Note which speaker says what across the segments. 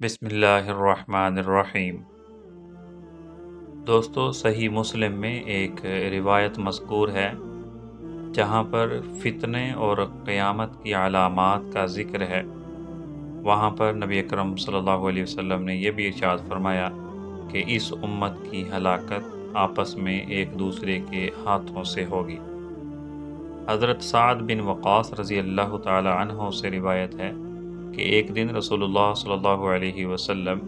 Speaker 1: بسم اللہ الرحمن الرحیم۔ دوستو، صحیح مسلم میں ایک روایت مذکور ہے جہاں پر فتنے اور قیامت کی علامات کا ذکر ہے۔ وہاں پر نبی اکرم صلی اللہ علیہ وسلم نے یہ بھی ارشاد فرمایا کہ اس امت کی ہلاکت آپس میں ایک دوسرے کے ہاتھوں سے ہوگی۔ حضرت سعد بن وقاص رضی اللہ تعالی عنہ سے روایت ہے کہ ایک دن رسول اللہ صلی اللہ علیہ وسلم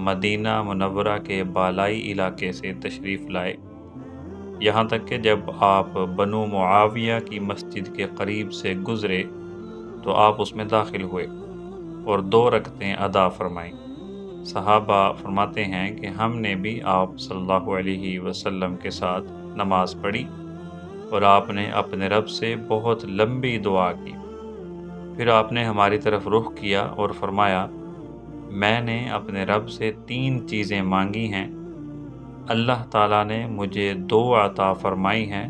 Speaker 1: مدینہ منورہ کے بالائی علاقے سے تشریف لائے، یہاں تک کہ جب آپ بنو معاویہ کی مسجد کے قریب سے گزرے تو آپ اس میں داخل ہوئے اور 2 رکعتیں ادا فرمائیں۔ صحابہ فرماتے ہیں کہ ہم نے بھی آپ صلی اللہ علیہ وسلم کے ساتھ نماز پڑھی اور آپ نے اپنے رب سے بہت لمبی دعا کی۔ پھر آپ نے ہماری طرف رخ کیا اور فرمایا، میں نے اپنے رب سے 3 چیزیں مانگی ہیں، اللہ تعالیٰ نے مجھے 2 عطا فرمائی ہیں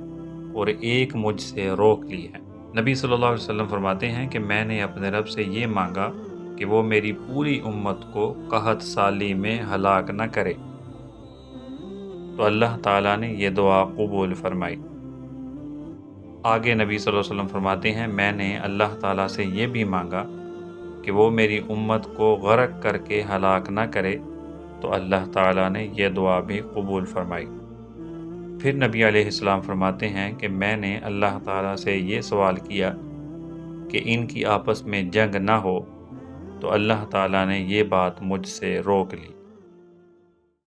Speaker 1: اور 1 مجھ سے روک لی ہے۔ نبی صلی اللہ علیہ وسلم فرماتے ہیں کہ میں نے اپنے رب سے یہ مانگا کہ وہ میری پوری امت کو قحط سالی میں ہلاک نہ کرے، تو اللہ تعالیٰ نے یہ دعا قبول فرمائی۔ آگے نبی صلی اللہ علیہ وسلم فرماتے ہیں، میں نے اللہ تعالیٰ سے یہ بھی مانگا کہ وہ میری امت کو غرق کر کے ہلاک نہ کرے، تو اللہ تعالیٰ نے یہ دعا بھی قبول فرمائی۔ پھر نبی علیہ السلام فرماتے ہیں کہ میں نے اللہ تعالیٰ سے یہ سوال کیا کہ ان کی آپس میں جنگ نہ ہو، تو اللہ تعالیٰ نے یہ بات مجھ سے روک لی۔